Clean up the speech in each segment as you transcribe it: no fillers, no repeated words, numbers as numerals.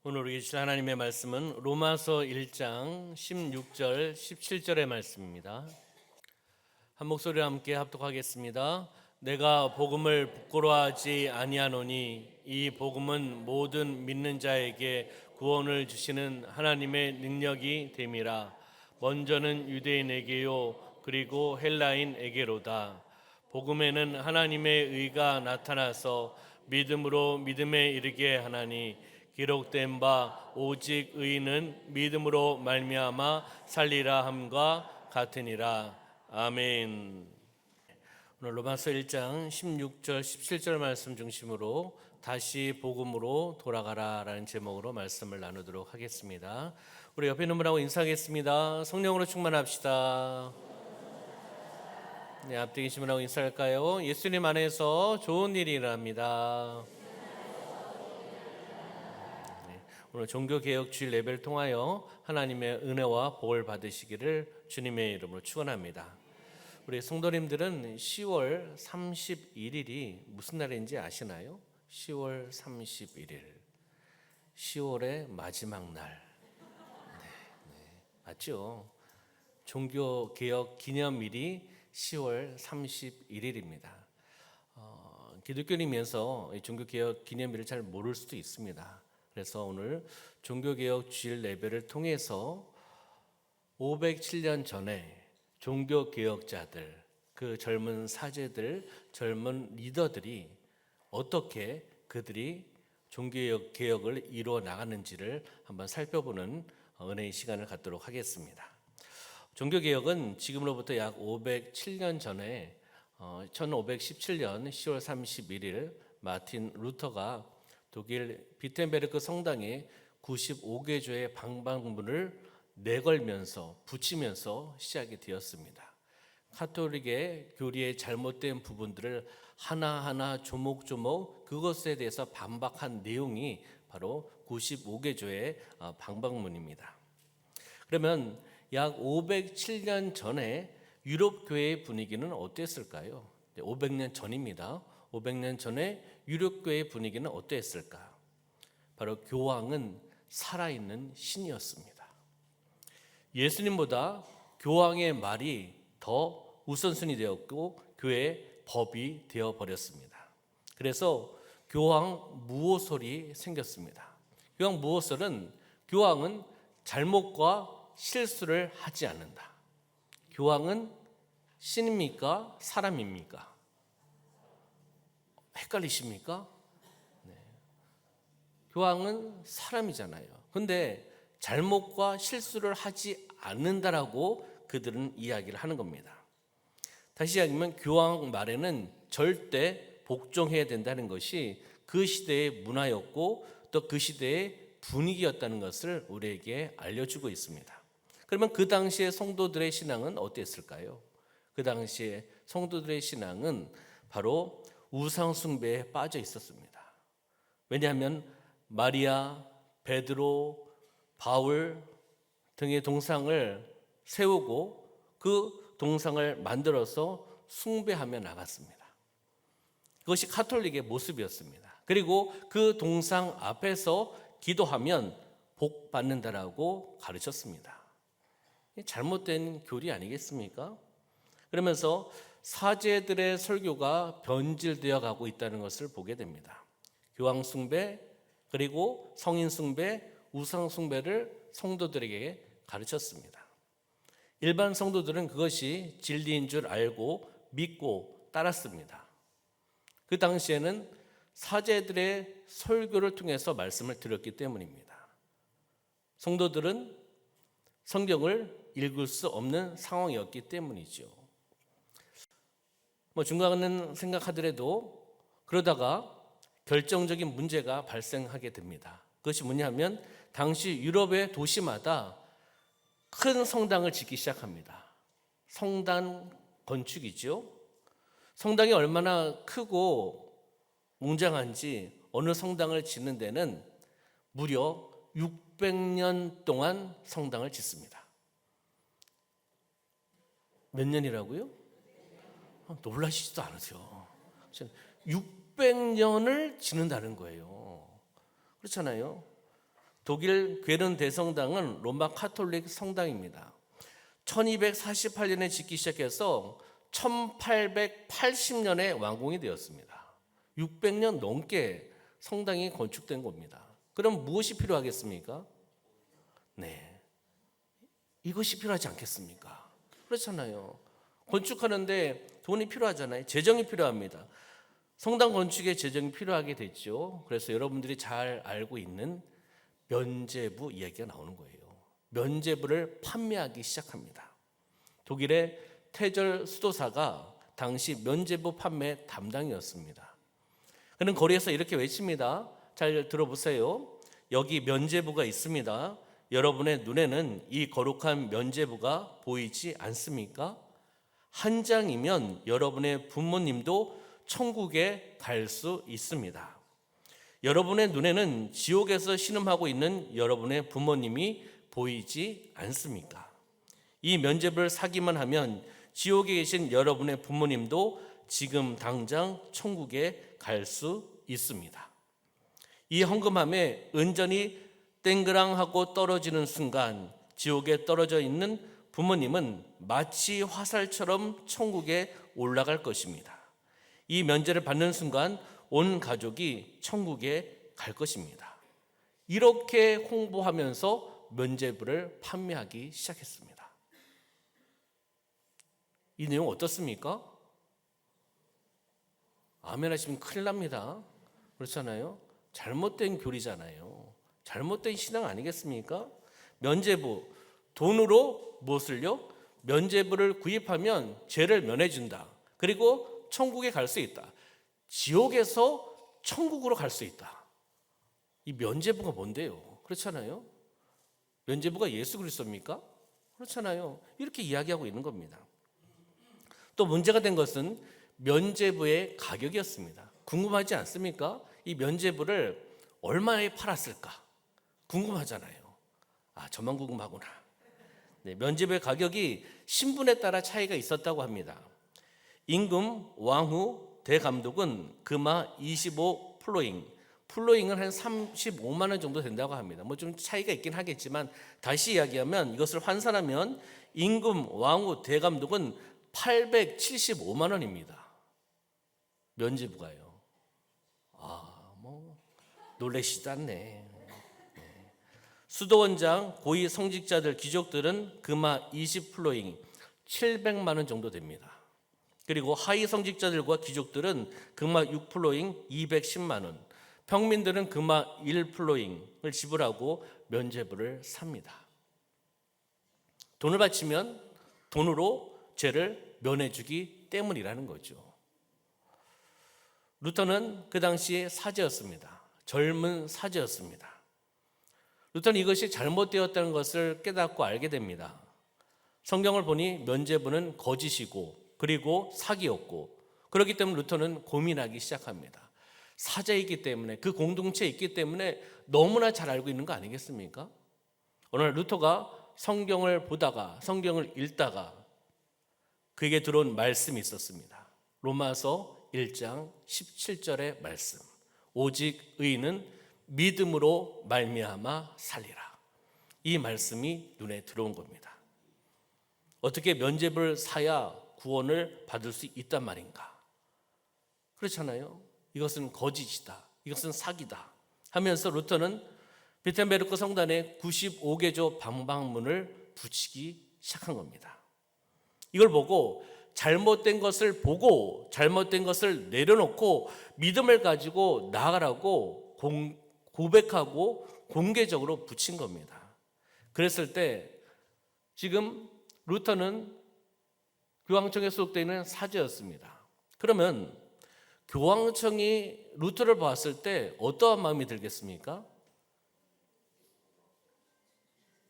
오늘 우리 주실 하나님의 말씀은 로마서 1장 16절 17절의 말씀입니다. 한 목소리와 함께 합독하겠습니다. 내가 복음을 부끄러워하지 아니하노니 이 복음은 모든 믿는 자에게 구원을 주시는 하나님의 능력이 됨이라. 먼저는 유대인에게요 그리고 헬라인에게로다. 복음에는 하나님의 의가 나타나서 믿음으로 믿음에 이르게 하나니 기록된 바 오직 의인은 믿음으로 말미암아 살리라 함과 같으니라. 아멘. 오늘 로마서 1장 16절 17절 말씀 중심으로 다시 복음으로 돌아가라라는 제목으로 말씀을 나누도록 하겠습니다. 우리 옆에 있는 분하고 인사하겠습니다. 성령으로 충만합시다. 네, 앞뒤 계신 분하고 인사할까요? 예수님 안에서 좋은 일이 일어납니다. 오늘 종교개혁 주일 예배를 통하여 하나님의 은혜와 복을 받으시기를 주님의 이름으로 축원합니다. 우리 성도님들은 10월 31일이 무슨 날인지 아시나요? 10월 31일 10월의 마지막 날. 네, 맞죠? 종교개혁 기념일이 10월 31일입니다. 기독교인이면서 종교개혁 기념일을 잘 모를 수도 있습니다. 그래서 오늘 종교개혁 주일 예배를 통해서 507년 전에 종교개혁자들, 그 젊은 사제들, 젊은 리더들이 어떻게 그들이 종교개혁을 이루어 나가는지를 한번 살펴보는 은혜의 시간을 갖도록 하겠습니다. 종교개혁은 지금으로부터 약 507년 전에 1517년 10월 31일 마틴 루터가 독일 비텐베르크 성당에 95개 교회 방방문을 내걸면서 붙이면서 시작이 되었습니다. 카톨릭의 교리의 잘못된 부분들을 하나하나 조목조목 그것에 대해서 반박한 내용이 바로 95개 교회 방방문입니다. 그러면 약 507년 전에 유럽 교회의 분위기는 어땠을까요? 500년 전입니다. 500년 전에 유럽 교회의 분위기는 어땠을까? 바로 교황은 살아있는 신이었습니다. 예수님보다 교황의 말이 더 우선순위 되었고 교회의 법이 되어버렸습니다. 그래서 교황 무호설이 생겼습니다. 교황 무호설은 교황은 잘못과 실수를 하지 않는다. 교황은 신입니까? 사람입니까? 헷갈리십니까? 네. 교황은 사람이잖아요. 근데 잘못과 실수를 하지 않는다라고 그들은 이야기를 하는 겁니다. 다시 이야기하면 교황 말에는 절대 복종해야 된다는 것이 그 시대의 문화였고 또 그 시대의 분위기였다는 것을 우리에게 알려주고 있습니다. 그러면 그 당시의 성도들의 신앙은 어땠을까요? 그 당시의 성도들의 신앙은 바로 우상 숭배에 빠져 있었습니다. 왜냐하면 마리아, 베드로, 바울 등의 동상을 세우고 그 동상을 만들어서 숭배하며 나갔습니다. 그것이 카톨릭의 모습이었습니다. 그리고 그 동상 앞에서 기도하면 복 받는다라고 가르쳤습니다. 잘못된 교리 아니겠습니까? 그러면서 사제들의 설교가 변질되어 가고 있다는 것을 보게 됩니다. 교황 숭배, 그리고 성인 숭배, 우상 숭배를 성도들에게 가르쳤습니다. 일반 성도들은 그것이 진리인 줄 알고 믿고 따랐습니다. 그 당시에는 사제들의 설교를 통해서 말씀을 들었기 때문입니다. 성도들은 성경을 읽을 수 없는 상황이었기 때문이죠. 중간은 생각하더라도 그러다가 결정적인 문제가 발생하게 됩니다. 그것이 뭐냐면 당시 유럽의 도시마다 큰 성당을 짓기 시작합니다. 성당 건축이죠. 성당이 얼마나 크고 웅장한지 어느 성당을 짓는 데는 무려 600년 동안 성당을 짓습니다. 몇 년이라고요? 놀라시지도 않으세요. 600년을 지는다는 거예요. 그렇잖아요. 독일 괴른 대성당은 로마 카톨릭 성당입니다. 1248년에 짓기 시작해서 1880년에 완공이 되었습니다. 600년 넘게 성당이 건축된 겁니다. 그럼 무엇이 필요하겠습니까? 네, 이것이 필요하지 않겠습니까? 그렇잖아요. 건축하는데 돈이 필요하잖아요. 재정이 필요합니다. 성당 건축에 재정이 필요하게 됐죠. 그래서 여러분들이 잘 알고 있는 면죄부 이야기가 나오는 거예요. 면죄부를 판매하기 시작합니다. 독일의 태절 수도사가 당시 면죄부 판매 담당이었습니다. 그는 거리에서 이렇게 외칩니다. 잘 들어보세요. 여기 면죄부가 있습니다. 여러분의 눈에는 이 거룩한 면죄부가 보이지 않습니까? 한 장이면 여러분의 부모님도 천국에 갈 수 있습니다. 여러분의 눈에는 지옥에서 신음하고 있는 여러분의 부모님이 보이지 않습니까? 이 면죄부를 사기만 하면 지옥에 계신 여러분의 부모님도 지금 당장 천국에 갈 수 있습니다. 이 헌금함에 은전이 땡그랑하고 떨어지는 순간 지옥에 떨어져 있는 부모님은 마치 화살처럼 천국에 올라갈 것입니다. 이 면죄를 받는 순간 온 가족이 천국에 갈 것입니다. 이렇게 홍보하면서 면죄부를 판매하기 시작했습니다. 이 내용 어떻습니까? 아멘 하시면 큰일 납니다. 그렇잖아요. 잘못된 교리잖아요. 잘못된 신앙 아니겠습니까? 면죄부, 돈으로 무엇을요? 면죄부를 구입하면 죄를 면해준다. 그리고 천국에 갈 수 있다. 지옥에서 천국으로 갈 수 있다. 이 면죄부가 뭔데요? 그렇잖아요. 면죄부가 예수 그리스도입니까? 그렇잖아요. 이렇게 이야기하고 있는 겁니다. 또 문제가 된 것은 면죄부의 가격이었습니다. 궁금하지 않습니까? 이 면죄부를 얼마에 팔았을까? 궁금하잖아요. 아, 저만 궁금하구나. 네, 면죄부의 가격이 신분에 따라 차이가 있었다고 합니다. 임금 왕후 대감독은 금화 25 플로잉, 플로잉은 한 35만 원 정도 된다고 합니다. 뭐 좀 차이가 있긴 하겠지만 다시 이야기하면 이것을 환산하면 임금 왕후 대감독은 875만 원입니다. 면죄부가요. 아, 뭐 놀라시지 않네. 수도원장, 고위 성직자들, 귀족들은 금화 20 플로잉 700만 원 정도 됩니다. 그리고 하위 성직자들과 귀족들은 금화 6 플로잉 210만 원, 평민들은 금화 1 플로잉을 지불하고 면죄부를 삽니다. 돈을 바치면 돈으로 죄를 면해주기 때문이라는 거죠. 루터는 그 당시에 사제였습니다. 젊은 사제였습니다. 루터는 이것이 잘못되었다는 것을 깨닫고 알게 됩니다. 성경을 보니 면죄부는 거짓이고 그리고 사기였고, 그렇기 때문에 루터는 고민하기 시작합니다. 사제이기 때문에, 그 공동체에 있기 때문에 너무나 잘 알고 있는 거 아니겠습니까? 어느 날 루터가 성경을 보다가, 성경을 읽다가 그에게 들어온 말씀이 있었습니다. 로마서 1장 17절의 말씀. 오직 의인은 믿음으로 말미암아 살리라. 이 말씀이 눈에 들어온 겁니다. 어떻게 면죄부를 사야 구원을 받을 수 있단 말인가? 그렇잖아요. 이것은 거짓이다. 이것은 사기다. 하면서 루터는 비텐베르크 성단에 95개조 방방문을 붙이기 시작한 겁니다. 이걸 보고 잘못된 것을 보고 잘못된 것을 내려놓고 믿음을 가지고 나아가라고 고백하고 공개적으로 붙인 겁니다. 그랬을 때 지금 루터는 교황청에 소속되어 있는 사제였습니다. 그러면 교황청이 루터를 봤을 때 어떠한 마음이 들겠습니까?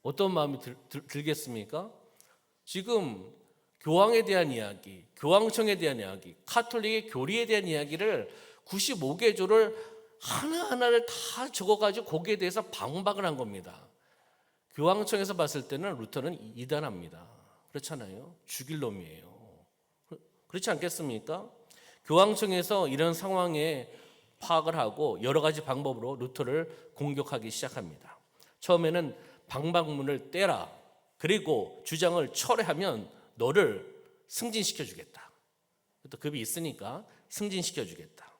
어떤 마음이 들겠습니까? 지금 교황에 대한 이야기, 교황청에 대한 이야기, 카톨릭의 교리에 대한 이야기를 95개조를 하나하나를 다 적어가지고 거기에 대해서 방박을 한 겁니다. 교황청에서 봤을 때는 루터는 이단합니다. 그렇잖아요. 죽일 놈이에요. 그렇지 않겠습니까? 교황청에서 이런 상황에 파악을 하고 여러 가지 방법으로 루터를 공격하기 시작합니다. 처음에는 방방문을 떼라. 그리고 주장을 철회하면 너를 승진시켜 주겠다. 또 급이 있으니까 승진시켜 주겠다.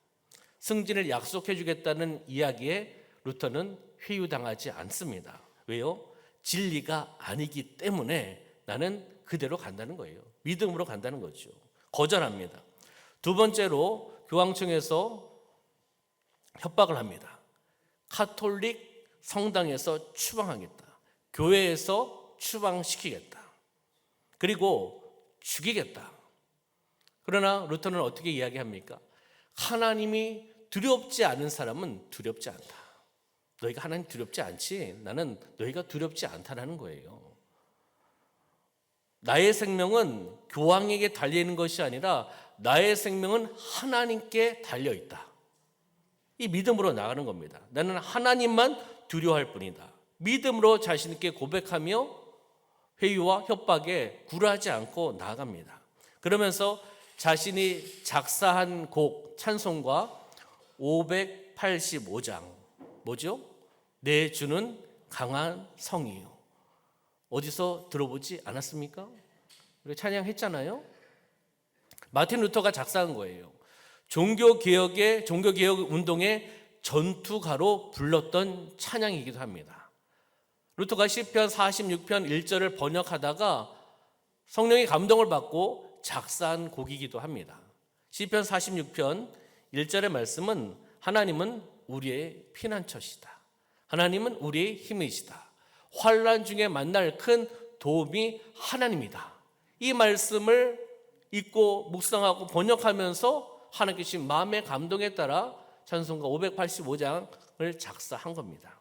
승진을 약속해 주겠다는 이야기에 루터는 회유당하지 않습니다. 왜요? 진리가 아니기 때문에 나는 그대로 간다는 거예요. 믿음으로 간다는 거죠. 거절합니다. 두 번째로 교황청에서 협박을 합니다. 카톨릭 성당에서 추방하겠다. 교회에서 추방시키겠다. 그리고 죽이겠다. 그러나 루터는 어떻게 이야기합니까? 하나님이 두렵지 않은 사람은 두렵지 않다. 너희가 하나님 두렵지 않지? 나는 너희가 두렵지 않다라는 거예요. 나의 생명은 교황에게 달려있는 것이 아니라 나의 생명은 하나님께 달려있다. 이 믿음으로 나가는 겁니다. 나는 하나님만 두려워할 뿐이다. 믿음으로 자신 있게 고백하며 회유와 협박에 굴하지 않고 나아갑니다. 그러면서 자신이 작사한 곡 찬송가 585장 뭐죠? 내 주는 강한 성이요. 어디서 들어보지 않았습니까? 우리 찬양했잖아요. 마틴 루터가 작사한 거예요. 종교개혁 운동의 전투가로 불렀던 찬양이기도 합니다. 루터가 시편 46편 1절을 번역하다가 성령의 감동을 받고 작사한 곡이기도 합니다. 시편 46편 1절의 말씀은 하나님은 우리의 피난처시다. 하나님은 우리의 힘이시다. 환난 중에 만날 큰 도움이 하나님이다. 이 말씀을 읽고 묵상하고 번역하면서 하나님께 주신 마음의 감동에 따라 찬송가 585장을 작사한 겁니다.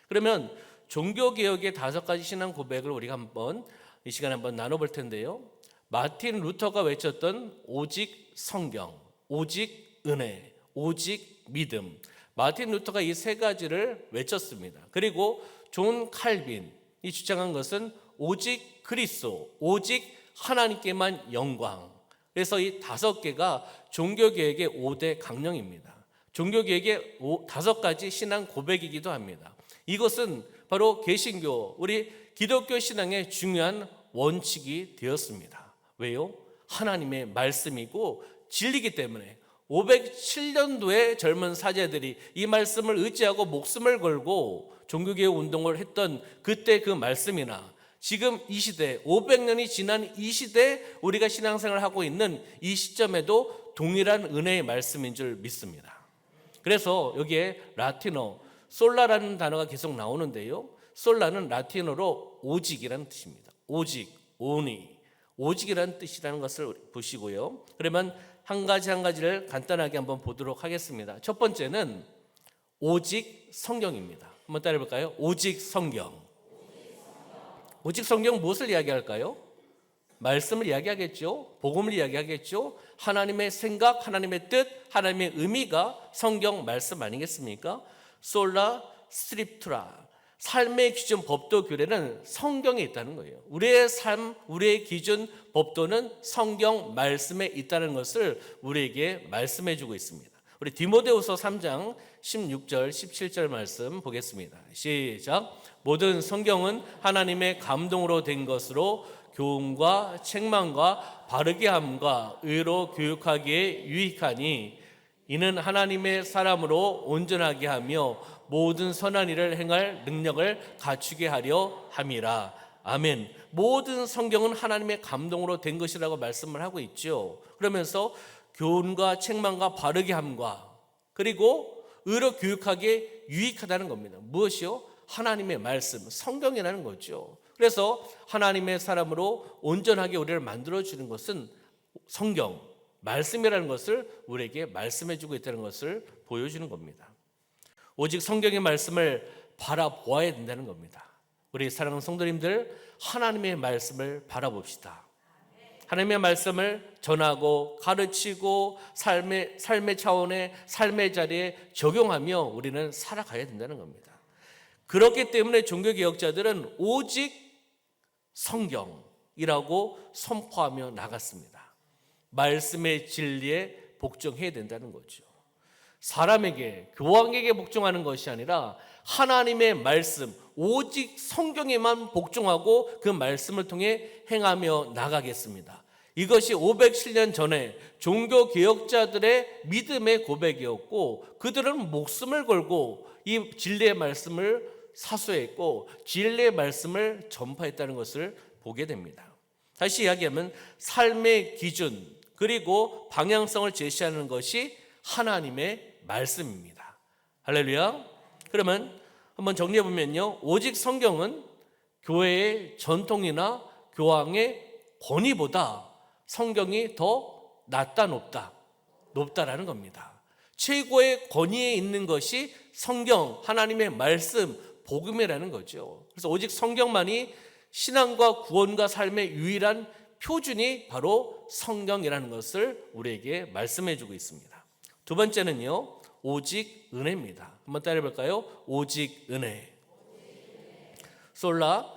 그러면 종교개혁의 5가지 신앙 고백을 우리가 한번 이 시간에 한번 나눠볼 텐데요. 마틴 루터가 외쳤던 오직 성경, 오직 은혜, 오직 믿음. 마틴 루터가 이 3가지를 외쳤습니다. 그리고 존 칼빈이 주장한 것은 오직 그리스도, 오직 하나님께만 영광. 그래서 이 5개가 종교개혁의 5대 강령입니다. 종교개혁의 5가지 신앙 고백이기도 합니다. 이것은 바로 개신교, 우리 기독교 신앙의 중요한 원칙이 되었습니다. 왜요? 하나님의 말씀이고 진리이기 때문에 507년도에 젊은 사제들이 이 말씀을 의지하고 목숨을 걸고 종교개혁 운동을 했던 그때 그 말씀이나 지금 이 시대 500년이 지난 이 시대 우리가 신앙생활을 하고 있는 이 시점에도 동일한 은혜의 말씀인 줄 믿습니다. 그래서 여기에 라틴어 솔라라는 단어가 계속 나오는데요. 솔라는 라틴어로 오직이라는 뜻입니다. 오직, 오니, 오직이라는 뜻이라는 것을 보시고요. 그러면 한 가지를 간단하게 한번 보도록 하겠습니다. 첫 번째는 오직 성경입니다. 한번 따라해 볼까요? 오직 성경. 오직 성경 무엇을 이야기할까요? 말씀을 이야기하겠죠. 복음을 이야기하겠죠. 하나님의 생각, 하나님의 뜻, 하나님의 의미가 성경 말씀 아니겠습니까? 솔라 스크립투라. 삶의 기준, 법도, 규례는 성경에 있다는 거예요. 우리의 삶, 우리의 기준, 법도는 성경 말씀에 있다는 것을 우리에게 말씀해 주고 있습니다. 우리 디모데후서 3장 16절, 17절 말씀 보겠습니다. 시작. 모든 성경은 하나님의 감동으로 된 것으로 교훈과 책망과 바르게 함과 의로 교육하기에 유익하니 이는 하나님의 사람으로 온전하게 하며 모든 선한 일을 행할 능력을 갖추게 하려 함이라. 아멘. 모든 성경은 하나님의 감동으로 된 것이라고 말씀을 하고 있죠. 그러면서 교훈과 책망과 바르게 함과 그리고 의로 교육하기에 유익하다는 겁니다. 무엇이요? 하나님의 말씀, 성경이라는 거죠. 그래서 하나님의 사람으로 온전하게 우리를 만들어주는 것은 성경, 말씀이라는 것을 우리에게 말씀해주고 있다는 것을 보여주는 겁니다. 오직 성경의 말씀을 바라보아야 된다는 겁니다. 우리 사랑하는 성도님들, 하나님의 말씀을 바라봅시다. 하나님의 말씀을 전하고 가르치고 삶의 차원의 삶의 자리에 적용하며 우리는 살아가야 된다는 겁니다. 그렇기 때문에 종교개혁자들은 오직 성경이라고 선포하며 나갔습니다. 말씀의 진리에 복종해야 된다는 거죠. 사람에게, 교황에게 복종하는 것이 아니라 하나님의 말씀, 오직 성경에만 복종하고 그 말씀을 통해 행하며 나가겠습니다. 이것이 507년 전에 종교개혁자들의 믿음의 고백이었고, 그들은 목숨을 걸고 이 진리의 말씀을 사수했고 진리의 말씀을 전파했다는 것을 보게 됩니다. 다시 이야기하면 삶의 기준 그리고 방향성을 제시하는 것이 하나님의 말씀입니다. 할렐루야. 그러면 한번 정리해 보면요, 오직 성경은 교회의 전통이나 교황의 권위보다 성경이 더 낫다 높다라는 겁니다. 최고의 권위에 있는 것이 성경, 하나님의 말씀, 복음이라는 거죠. 그래서 오직 성경만이 신앙과 구원과 삶의 유일한 표준이 바로 성경이라는 것을 우리에게 말씀해 주고 있습니다. 두 번째는요, 오직 은혜입니다. 한번 따라해 볼까요? 오직 은혜. 솔라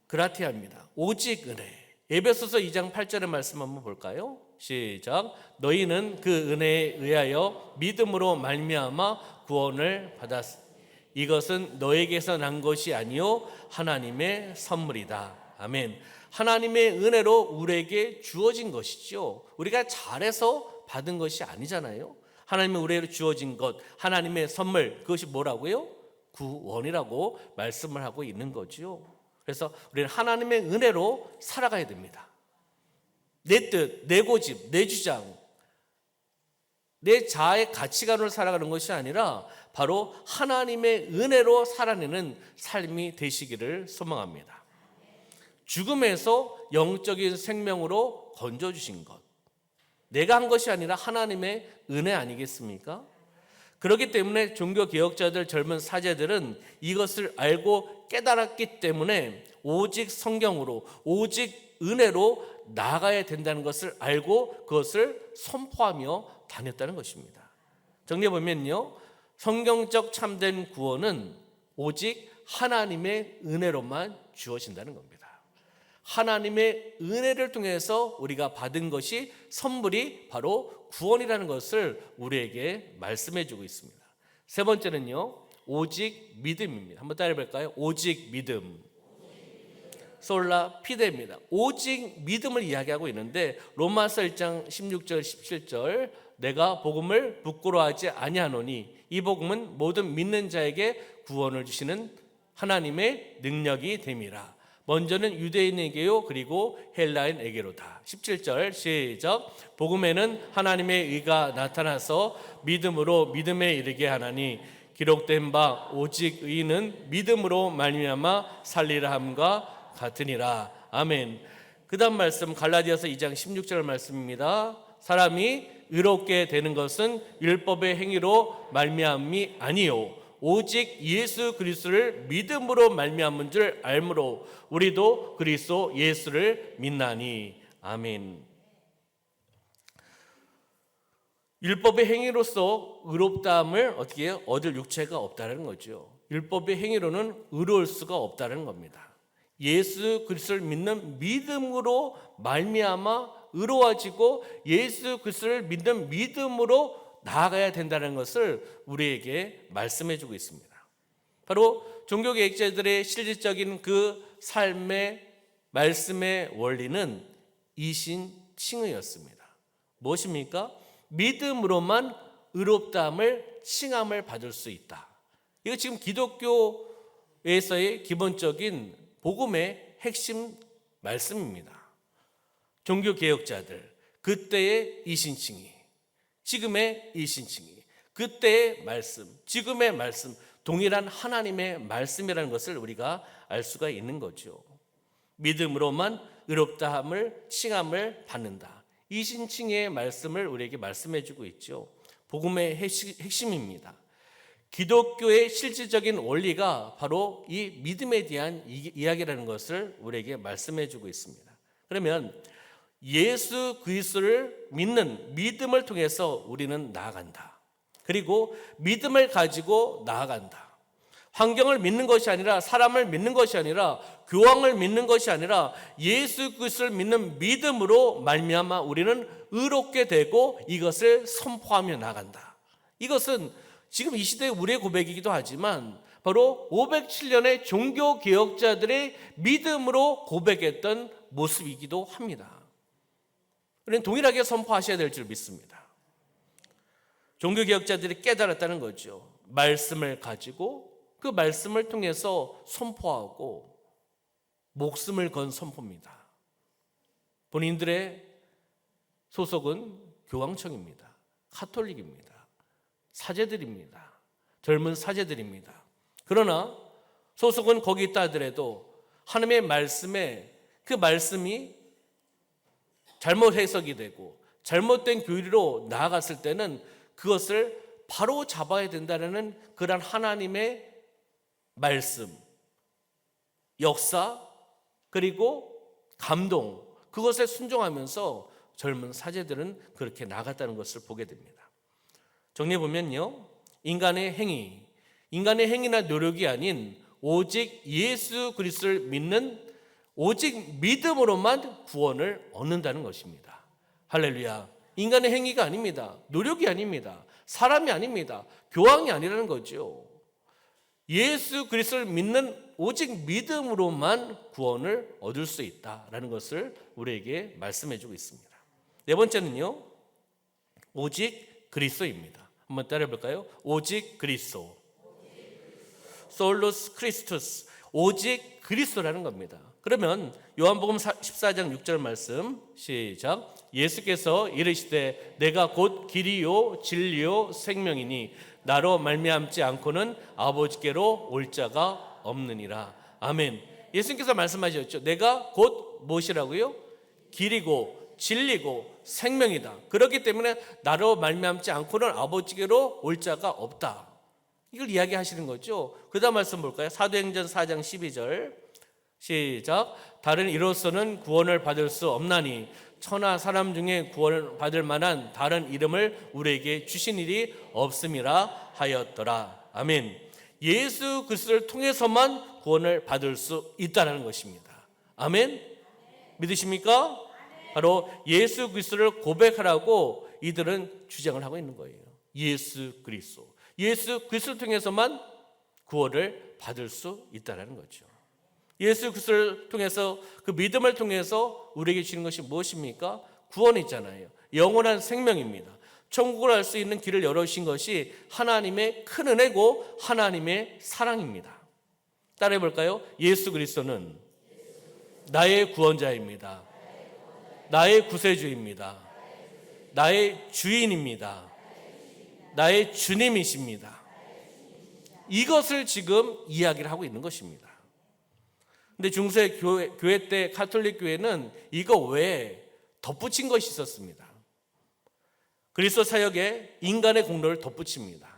그라티아입니다. 오직 은혜. 에베소서 2장 8절의 말씀 한번 볼까요? 시작. 너희는 그 은혜에 의하여 믿음으로 말미암아 구원을 받았으니 이것은 너에게서 난 것이 아니요 하나님의 선물이다. 아멘. 하나님의 은혜로 우리에게 주어진 것이죠. 우리가 잘해서 받은 것이 아니잖아요. 하나님의 은혜로 주어진 것, 하나님의 선물, 그것이 뭐라고요? 구원이라고 말씀을 하고 있는 거죠. 그래서 우리는 하나님의 은혜로 살아가야 됩니다. 내 뜻, 내 고집, 내 주장, 내 자아의 가치관으로 살아가는 것이 아니라 바로 하나님의 은혜로 살아내는 삶이 되시기를 소망합니다. 죽음에서 영적인 생명으로 건져주신 것, 내가 한 것이 아니라 하나님의 은혜 아니겠습니까? 그렇기 때문에 종교개혁자들, 젊은 사제들은 이것을 알고 깨달았기 때문에 오직 성경으로, 오직 은혜로 나아가야 된다는 것을 알고 그것을 선포하며 다녔다는 것입니다. 정리해보면요, 성경적 참된 구원은 오직 하나님의 은혜로만 주어진다는 겁니다. 하나님의 은혜를 통해서 우리가 받은 것이, 선물이 바로 구원이라는 것을 우리에게 말씀해 주고 있습니다. 세 번째는요, 오직 믿음입니다. 한번 따라해 볼까요? 오직 믿음. 솔라 피데입니다. 오직 믿음을 이야기하고 있는데 로마서 1장 16절 17절 내가 복음을 부끄러워하지 아니하노니 이 복음은 모든 믿는 자에게 구원을 주시는 하나님의 능력이 됨이라. 먼저는 유대인에게요 그리고 헬라인에게로다. 17절 시작. 복음에는 하나님의 의가 나타나서 믿음으로 믿음에 이르게 하나니 기록된 바 오직 의인은 믿음으로 말미암아 살리라 함과 같으니라. 아멘. 그 다음 말씀 갈라디아서 2장 16절 말씀입니다. 사람이 의롭게 되는 것은 율법의 행위로 말미암이 아니요 오직 예수 그리스도를 믿음으로 말미암은 줄 알므로 우리도 그리스도 예수를 믿나니. 아멘. 율법의 행위로서 의롭다함을 어떻게 해요? 얻을 육체가 없다는 거죠. 율법의 행위로는 의로울 수가 없다는 겁니다. 예수 그리스도를 믿는 믿음으로 말미암아 의로워지고 예수 그리스도를 믿는 믿음으로 나아가야 된다는 것을 우리에게 말씀해 주고 있습니다. 바로 종교개혁자들의 실질적인 그 삶의 말씀의 원리는 이신칭의였습니다. 무엇입니까? 믿음으로만 의롭다함을 칭함을 받을 수 있다. 이거 지금 기독교에서의 기본적인 복음의 핵심 말씀입니다. 종교개혁자들, 그때의 이신칭의, 지금의 이신칭의, 그때의 말씀, 지금의 말씀, 동일한 하나님의 말씀이라는 것을 우리가 알 수가 있는 거죠. 믿음으로만 의롭다함을 칭함을 받는다. 이신칭의 말씀을 우리에게 말씀해 주고 있죠. 복음의 핵심입니다. 기독교의 실질적인 원리가 바로 이 믿음에 대한 이야기라는 것을 우리에게 말씀해 주고 있습니다. 그러면 예수 그리스도를 믿는 믿음을 통해서 우리는 나아간다. 그리고 믿음을 가지고 나아간다. 환경을 믿는 것이 아니라, 사람을 믿는 것이 아니라, 교황을 믿는 것이 아니라 예수 그리스도를 믿는 믿음으로 말미암아 우리는 의롭게 되고 이것을 선포하며 나간다. 이것은 지금 이 시대의 우리의 고백이기도 하지만 바로 507년의 종교 개혁자들의 믿음으로 고백했던 모습이기도 합니다. 우리는 동일하게 선포하셔야 될 줄 믿습니다. 종교 개혁자들이 깨달았다는 거죠. 말씀을 가지고 그 말씀을 통해서 선포하고 목숨을 건 선포입니다. 본인들의 소속은 교황청입니다. 가톨릭입니다. 사제들입니다. 젊은 사제들입니다. 그러나 소속은 거기 있다 하더라도 하나님의 말씀에 그 말씀이 잘못 해석이 되고 잘못된 교리로 나아갔을 때는 그것을 바로 잡아야 된다는 그런 하나님의 말씀, 역사, 그리고 감동, 그것에 순종하면서 젊은 사제들은 그렇게 나갔다는 것을 보게 됩니다. 정리해 보면요, 인간의 행위나 노력이 아닌 오직 예수 그리스도를 믿는 오직 믿음으로만 구원을 얻는다는 것입니다. 할렐루야. 인간의 행위가 아닙니다. 노력이 아닙니다. 사람이 아닙니다. 교황이 아니라는 거죠. 예수 그리스도를 믿는 오직 믿음으로만 구원을 얻을 수 있다라는 것을 우리에게 말씀해 주고 있습니다. 네 번째는요, 오직 그리스도입니다. 한번 따라해 볼까요? 오직 그리스도. 솔루스 크리스투스, 오직 그리스도라는 겁니다. 그러면 요한복음 14장 6절 말씀 시작. 예수께서 이르시되 내가 곧 길이요 진리요 생명이니 나로 말미암지 않고는 아버지께로 올 자가 없느니라. 아멘. 예수님께서 말씀하셨죠. 내가 곧 무엇이라고요? 길이고 진리고 생명이다. 그렇기 때문에 나로 말미암지 않고는 아버지께로 올 자가 없다. 이걸 이야기하시는 거죠. 그 다음 말씀 볼까요? 사도행전 4장 12절 시작. 다른 이로서는 구원을 받을 수 없나니 천하 사람 중에 구원을 받을 만한 다른 이름을 우리에게 주신 일이 없음이라 하였더라. 아멘. 예수 그리스도를 통해서만 구원을 받을 수 있다는 것입니다. 아멘. 믿으십니까? 바로 예수 그리스도를 고백하라고 이들은 주장을 하고 있는 거예요. 예수 그리스도. 예수 그리스도를 통해서만 구원을 받을 수 있다는 거죠. 예수 그리스도를 통해서 그 믿음을 통해서 우리에게 주는 것이 무엇입니까? 구원이잖아요. 영원한 생명입니다. 천국을 알 수 있는 길을 열어주신 것이 하나님의 큰 은혜고 하나님의 사랑입니다. 따라해 볼까요? 예수 그리스도는 나의 구원자입니다. 나의 구세주입니다. 나의 주인입니다. 나의 주님이십니다. 이것을 지금 이야기를 하고 있는 것입니다. 근데 중세 교회 때 가톨릭 교회는 이거 외에 덧붙인 것이 있었습니다. 그리스도 사역에 인간의 공로를 덧붙입니다.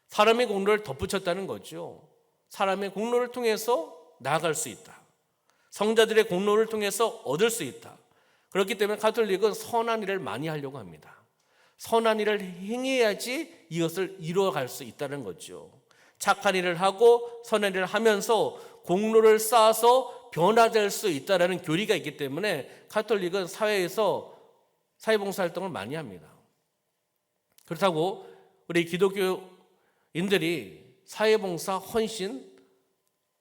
사람의 공로를 덧붙였다는 거죠. 사람의 공로를 통해서 나아갈 수 있다. 성자들의 공로를 통해서 얻을 수 있다. 그렇기 때문에 가톨릭은 선한 일을 많이 하려고 합니다. 선한 일을 행해야지 이것을 이루어갈 수 있다는 거죠. 착한 일을 하고 선한 일을 하면서 공로를 쌓아서 변화될 수 있다는 교리가 있기 때문에 가톨릭은 사회에서 사회봉사활동을 많이 합니다. 그렇다고 우리 기독교인들이 사회봉사 헌신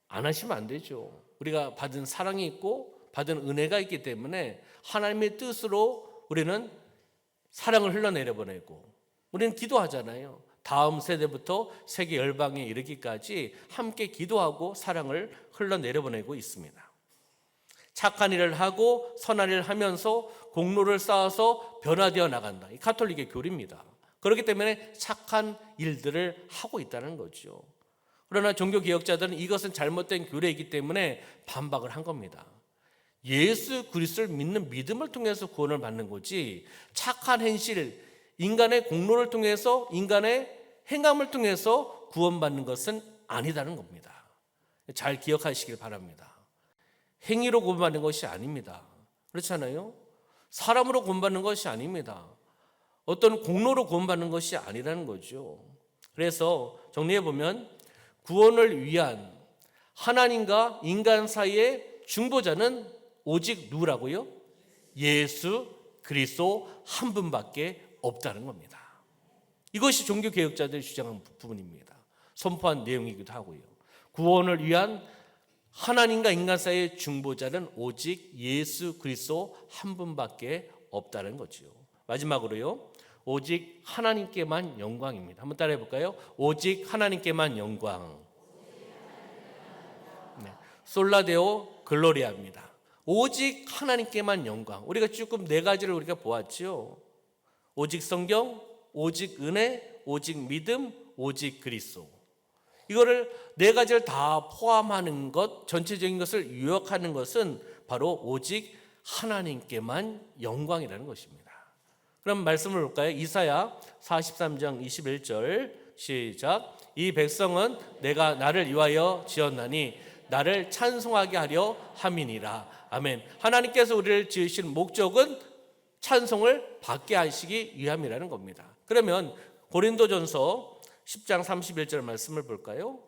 안 하시면 안 되죠. 우리가 받은 사랑이 있고 받은 은혜가 있기 때문에 하나님의 뜻으로 우리는 사랑을 흘러내려보내고 우리는 기도하잖아요. 다음 세대부터 세계 열방에 이르기까지 함께 기도하고 사랑을 흘러내려보내고 있습니다. 착한 일을 하고 선한 일을 하면서 공로를 쌓아서 변화되어 나간다. 이 가톨릭의 교리입니다. 그렇기 때문에 착한 일들을 하고 있다는 거죠. 그러나 종교개혁자들은 이것은 잘못된 교리이기 때문에 반박을 한 겁니다. 예수 그리스도를 믿는 믿음을 통해서 구원을 받는 거지 착한 행실, 인간의 공로를 통해서 인간의 행함을 통해서 구원받는 것은 아니다는 겁니다. 잘 기억하시길 바랍니다. 행위로 구원받는 것이 아닙니다. 그렇잖아요? 사람으로 구원받는 것이 아닙니다. 어떤 공로로 구원받는 것이 아니라는 거죠. 그래서 정리해보면 구원을 위한 하나님과 인간 사이의 중보자는 오직 누구라고요? 예수 그리스도 한 분밖에 없다는 겁니다. 이것이 종교개혁자들이 주장한 부분입니다. 선포한 내용이기도 하고요. 구원을 위한 하나님과 인간 사이의 중보자는 오직 예수 그리스도 한 분밖에 없다는 거죠. 마지막으로요. 오직 하나님께만 영광입니다. 한번 따라해 볼까요? 오직 하나님께만 영광. 네. 솔라데오 글로리아입니다. 오직 하나님께만 영광. 우리가 조금 네 가지를 우리가 보았죠. 오직 성경, 오직 은혜, 오직 믿음, 오직 그리스도. 이거를 네 가지를 다 포함하는 것, 전체적인 것을 요약하는 것은 바로 오직 하나님께만 영광이라는 것입니다. 그럼 말씀을 볼까요? 이사야 43장 21절 시작. 이 백성은 내가 나를 위하여 지었나니 나를 찬송하게 하려 함이니라. 아멘. 하나님께서 우리를 지으신 목적은 찬송을 받게 하시기 위함이라는 겁니다. 그러면 고린도전서 10장 31절 말씀을 볼까요?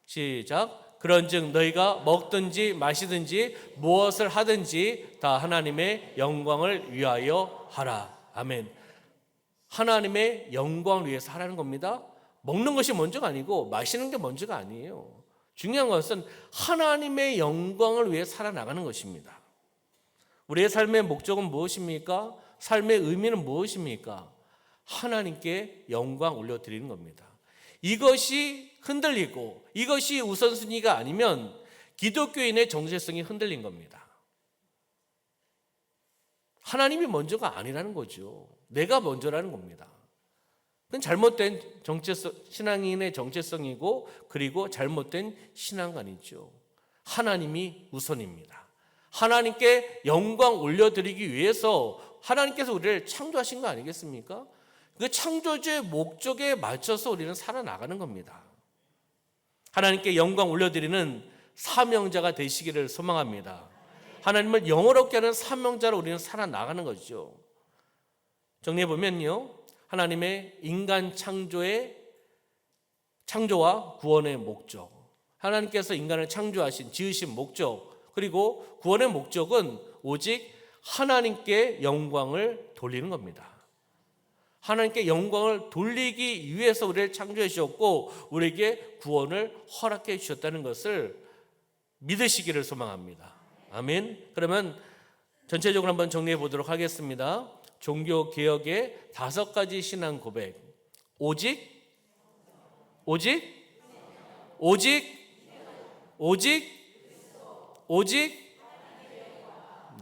시작. 그런즉 너희가 먹든지 마시든지 무엇을 하든지 다 하나님의 영광을 위하여 하라. 아멘. 하나님의 영광을 위해서 하라는 겁니다. 먹는 것이 먼저가 아니고 마시는 게 먼저가 아니에요. 중요한 것은 하나님의 영광을 위해 살아나가는 것입니다. 우리의 삶의 목적은 무엇입니까? 삶의 의미는 무엇입니까? 하나님께 영광 올려드리는 겁니다. 이것이 흔들리고 이것이 우선순위가 아니면 기독교인의 정체성이 흔들린 겁니다. 하나님이 먼저가 아니라는 거죠. 내가 먼저라는 겁니다. 그건 잘못된 정체성, 신앙인의 정체성이고 그리고 잘못된 신앙관이죠. 하나님이 우선입니다. 하나님께 영광 올려드리기 위해서 하나님께서 우리를 창조하신 거 아니겠습니까? 그 창조주의 목적에 맞춰서 우리는 살아나가는 겁니다. 하나님께 영광 올려드리는 사명자가 되시기를 소망합니다. 하나님을 영원롭게 하는 사명자로 우리는 살아나가는 거죠. 정리해보면요, 하나님의 인간 창조와 구원의 목적, 하나님께서 인간을 창조하신 지으신 목적, 그리고 구원의 목적은 오직 하나님께 영광을 돌리는 겁니다. 하나님께 영광을 돌리기 위해서 우리를 창조해 주셨고 우리에게 구원을 허락해 주셨다는 것을 믿으시기를 소망합니다. 아멘. 그러면 전체적으로 한번 정리해 보도록 하겠습니다. 종교개혁의 5가지 신앙 고백. 오직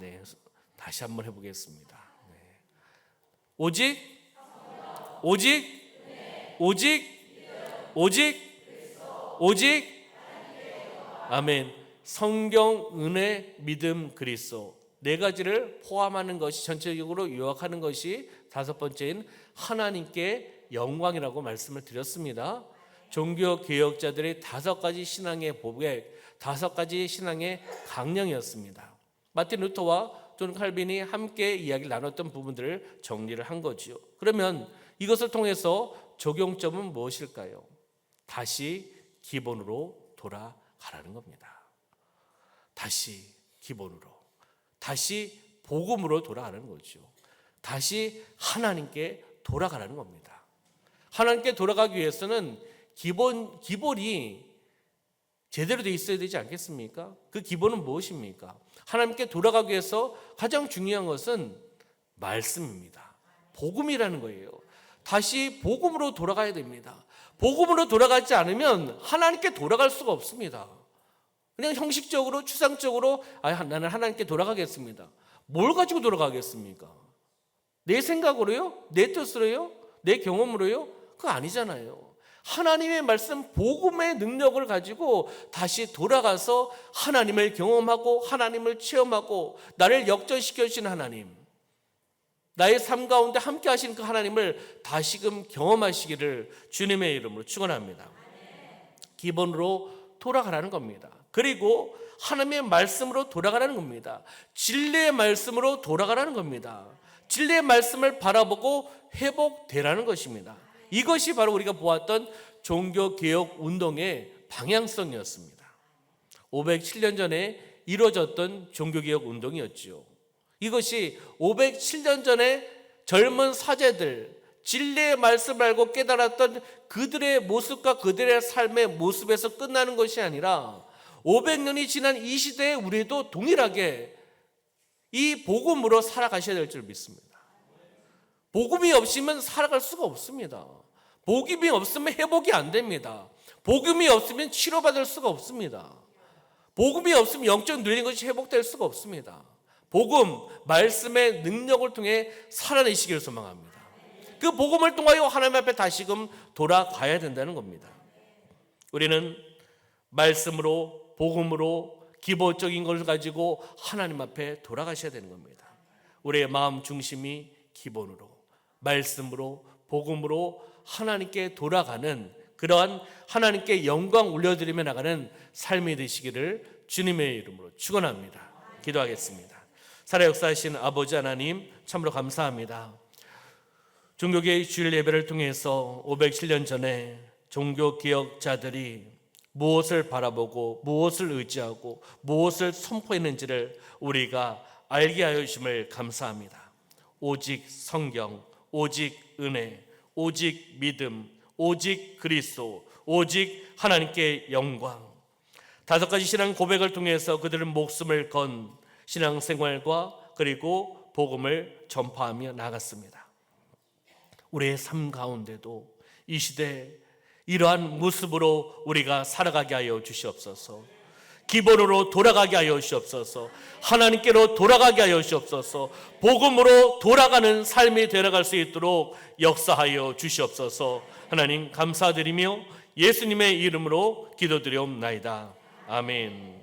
네, 다시 한번 해보겠습니다. 네. 오직 아멘. 성경, 은혜, 믿음, 그리스도 네 가지를 포함하는 것이 전체적으로 요약하는 것이 5번째인 하나님께 영광이라고 말씀을 드렸습니다. 종교 개혁자들의 5가지 신앙의 고백, 5가지 신앙의 강령이었습니다. 마틴 루터와 존 칼빈이 함께 이야기를 나눴던 부분들을 정리를 한 거지요. 그러면 이것을 통해서 적용점은 무엇일까요? 다시 기본으로 돌아가라는 겁니다. 다시 기본으로, 다시 복음으로 돌아가는 거죠. 다시 하나님께 돌아가라는 겁니다. 하나님께 돌아가기 위해서는 기본이 제대로 돼 있어야 되지 않겠습니까? 그 기본은 무엇입니까? 하나님께 돌아가기 위해서 가장 중요한 것은 말씀입니다. 복음이라는 거예요. 다시 복음으로 돌아가야 됩니다. 복음으로 돌아가지 않으면 하나님께 돌아갈 수가 없습니다. 그냥 형식적으로 추상적으로 나는 하나님께 돌아가겠습니다. 뭘 가지고 돌아가겠습니까? 내 생각으로요? 내 뜻으로요? 내 경험으로요? 그거 아니잖아요. 하나님의 말씀 복음의 능력을 가지고 다시 돌아가서 하나님을 경험하고 하나님을 체험하고 나를 역전시켜 주신 하나님, 나의 삶 가운데 함께 하신 그 하나님을 다시금 경험하시기를 주님의 이름으로 축원합니다. 기본으로 돌아가라는 겁니다. 그리고 하나님의 말씀으로 돌아가라는 겁니다. 진리의 말씀으로 돌아가라는 겁니다. 진리의 말씀을 바라보고 회복되라는 것입니다. 이것이 바로 우리가 보았던 종교개혁 운동의 방향성이었습니다. 507년 전에 이루어졌던 종교개혁 운동이었죠. 이것이 507년 전에 젊은 사제들, 진리의 말씀을 알고 깨달았던 그들의 모습과 그들의 삶의 모습에서 끝나는 것이 아니라 500년이 지난 이 시대에 우리도 동일하게 이 복음으로 살아가셔야 될 줄 믿습니다. 복음이 없으면 살아갈 수가 없습니다. 복음이 없으면 회복이 안 됩니다. 복음이 없으면 치료받을 수가 없습니다. 복음이 없으면 영적 눌린 것이 회복될 수가 없습니다. 복음, 말씀의 능력을 통해 살아내시기를 소망합니다. 그 복음을 통하여 하나님 앞에 다시금 돌아가야 된다는 겁니다. 우리는 말씀으로, 복음으로 기본적인 것을 가지고 하나님 앞에 돌아가셔야 되는 겁니다. 우리의 마음 중심이 기본으로, 말씀으로, 복음으로 하나님께 돌아가는 그러한 하나님께 영광 올려드리며 나가는 삶이 되시기를 주님의 이름으로 축원합니다. 기도하겠습니다. 살아 역사하신 아버지 하나님 참으로 감사합니다. 종교계의 주일 예배를 통해서 507년 전에 종교개혁자들이 무엇을 바라보고 무엇을 의지하고 무엇을 선포했는지를 우리가 알게 하여 주심을 감사합니다. 오직 성경, 오직 은혜, 오직 믿음, 오직 그리스도, 오직 하나님께 영광. 5가지 신앙 고백을 통해서 그들은 목숨을 건 신앙생활과 그리고 복음을 전파하며 나갔습니다. 우리의 삶 가운데도 이 시대 이러한 모습으로 우리가 살아가게 하여 주시옵소서. 기본으로 돌아가게 하여 주시옵소서. 하나님께로 돌아가게 하여 주시옵소서. 복음으로 돌아가는 삶이 되어갈 수 있도록 역사하여 주시옵소서. 하나님 감사드리며 예수님의 이름으로 기도드리옵나이다. 아멘.